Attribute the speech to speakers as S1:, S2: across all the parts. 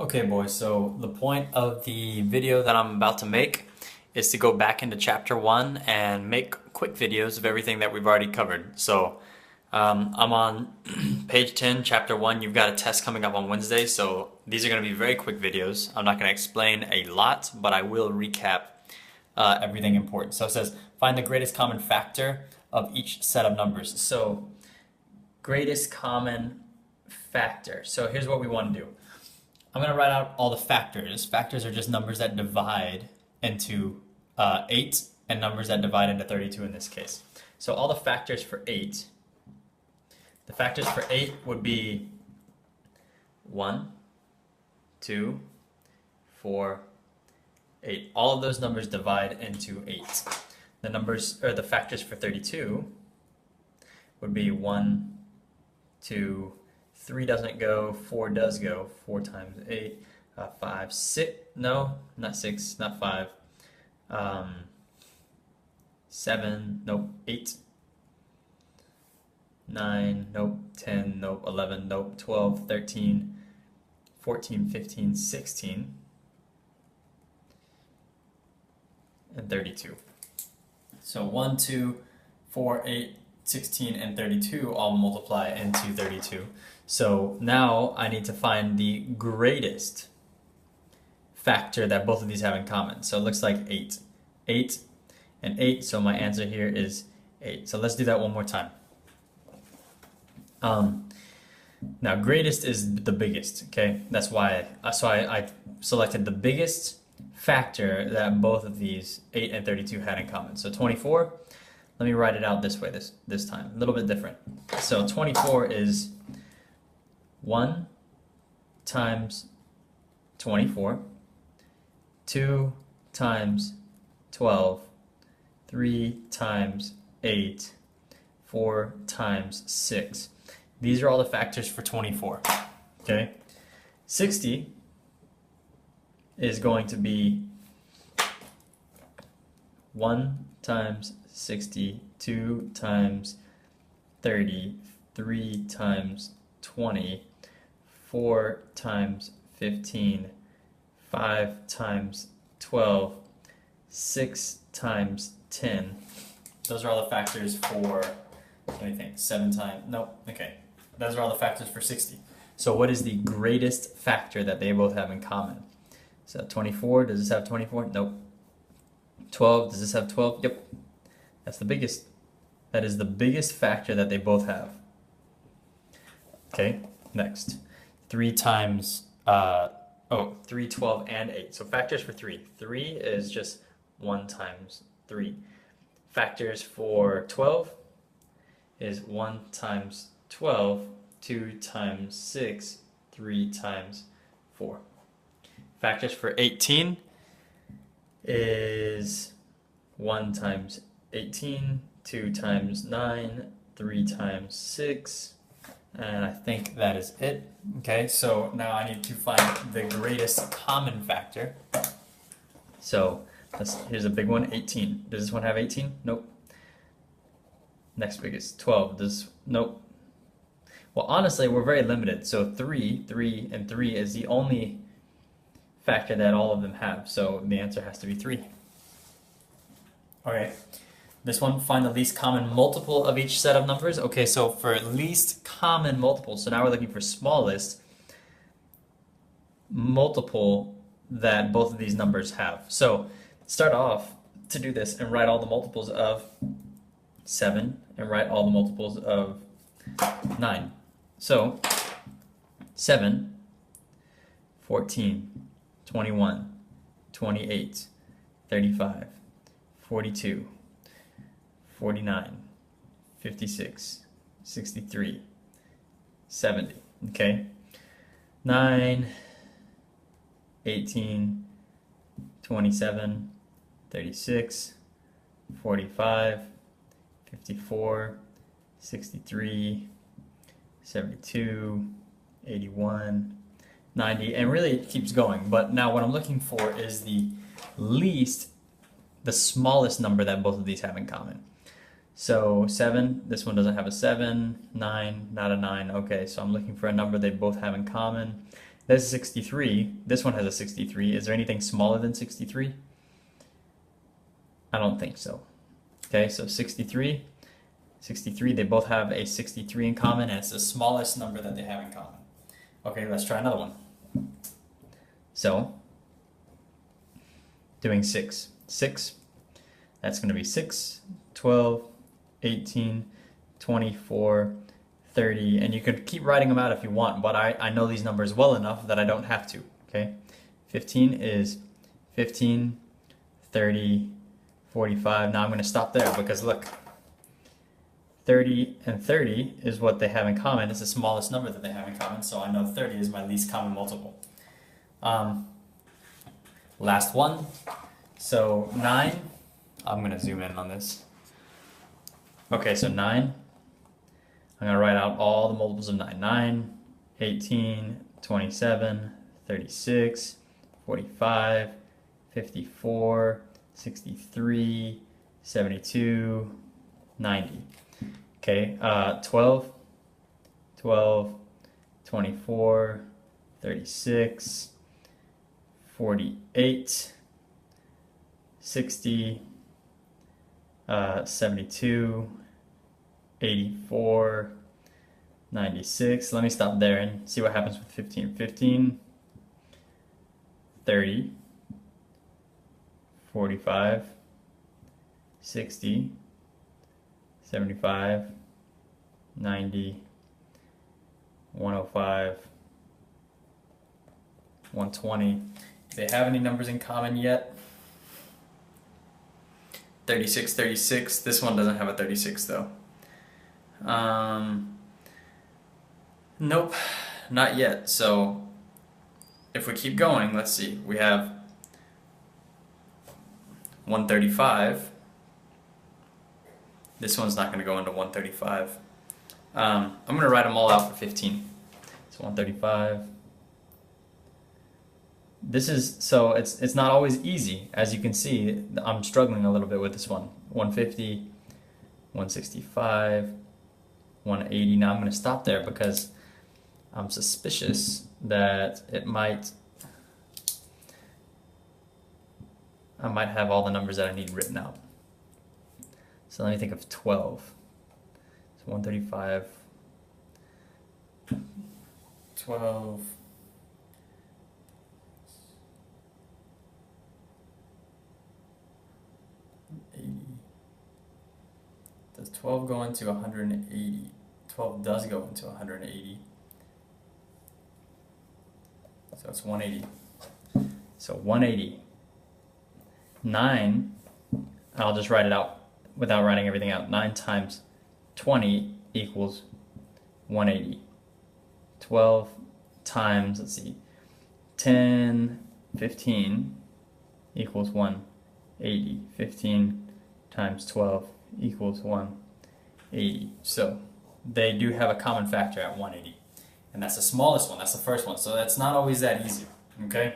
S1: Okay, boys, so the point of the video that I'm about to make is to go back into chapter 1 and make quick videos of everything that we've already covered. So I'm on page 10, chapter 1. You've got a test coming up on Wednesday, so these are going to be very quick videos. I'm not going to explain a lot, but I will recap everything important. So it says, find the greatest common factor of each set of numbers. So greatest common factor. So here's what we want to do. I'm going to write out all the factors. Factors are just numbers that divide into 8 and numbers that divide into 32 in this case. So all the factors for 8, the factors for 8 would be 1, 2, 4, 8. All of those numbers divide into 8. The numbers, or the factors for 32 would be 1, 2, 3 doesn't go, 4 does go. 4 times 8, 5, 6, no, not 6, not 5. 7, nope, 8. 9, nope, 10, nope, 11, nope, 12, 13, 14, 15, 16, and 32. So 1, 2, 4, 8, 16, and 32 all multiply into 32. So now I need to find the greatest factor that both of these have in common. So it looks like 8. 8 and 8, so my answer here is 8. So let's do that one more time. Now greatest is the biggest, okay? That's why I selected the biggest factor that both of these 8 and 32 had in common. So 24, let me write it out this way this time, a little bit different. So 24 is 1 times 24, 2 times 12, 3 times 8, 4 times 6. These are all the factors for 24, okay? 60 is going to be 1 times 60, 2 times 30, 3 times 20, 4 times 15, 5 times 12, 6 times 10. Those are all the factors for, let me think, 7 times, nope, okay. Those are all the factors for 60. So what is the greatest factor that they both have in common? So 24, does this have 24? Nope. 12, does this have 12? Yep. That's the biggest. That is the biggest factor that they both have. Okay, next. 3 times, 3, 12, and 8. So factors for 3. 3 is just 1 times 3. Factors for 12 is 1 times 12, 2 times 6, 3 times 4. Factors for 18 is 1 times 18, 2 times 9, 3 times 6, and I think that is it. Okay, so now I need to find the greatest common factor. So here's a big one, 18. Does this one have 18? Nope. Next biggest, 12. Nope. Well, honestly, we're very limited. So 3, 3, and 3 is the only factor that all of them have. So the answer has to be 3. All right. This one, find the least common multiple of each set of numbers. Okay, so for least common multiple, so now we're looking for smallest multiple that both of these numbers have. So start off to do this and write all the multiples of 7 and write all the multiples of 9. So 7, 14, 21, 28, 35, 42, 49, 56, 63, 70, okay? 9, 18, 27, 36, 45, 54, 63, 72, 81, 90, and really it keeps going. But now what I'm looking for is the smallest number that both of these have in common. So 7, this one doesn't have a 7, 9, not a 9. Okay, so I'm looking for a number they both have in common. There's 63. This one has a 63. Is there anything smaller than 63? I don't think so. Okay, so 63, 63, they both have a 63 in common, and it's the smallest number that they have in common. Okay, let's try another one. So, doing 6. 6, that's going to be 6, 12, 18, 24, 30, and you could keep writing them out if you want, but I know these numbers well enough that I don't have to, okay? 15 is 15, 30, 45. Now I'm going to stop there because look, 30 and 30 is what they have in common. It's the smallest number that they have in common, so I know 30 is my least common multiple. Last one. So 9, I'm going to zoom in on this. Okay, so 9, I'm going to write out all the multiples of 9. 9, 18, 27, 36, 45, 54, 63, 72, 90. Okay, 12, 12, 24, 36, 48, 60, 72, 84, 96. Let me stop there and see what happens with 15. 15, 30, 45, 60, 75, 90, 105, 120. Do they have any numbers in common yet? 36, 36. This one doesn't have a 36 though. Nope, not yet. So if we keep going, let's see. We have 135. This one's not going to go into 135. I'm going to write them all out for 15. So 135. This is, so it's not always easy. As you can see, I'm struggling a little bit with this one. 150, 165, 180. Now I'm going to stop there because I'm suspicious that I might have all the numbers that I need written out. So let me think of 12. So 135, 12, 80. Does 12 go into 180? 12 does go into 180. So it's 180. So 180. 9, I'll just write it out without writing everything out. 9 times 20 equals 180. 12 times, let's see, 10, 15 equals 180. 15 times 12 equals 180. So they do have a common factor at 180. And that's the smallest one, that's the first one. So that's not always that easy, okay?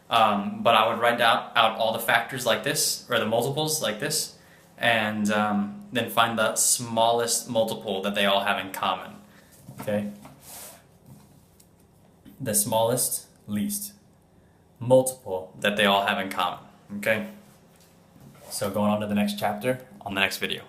S1: But I would write out all the factors like this, or the multiples like this, and then find the smallest multiple that they all have in common, okay? The smallest, least multiple that they all have in common, okay? So going on to the next chapter on the next video.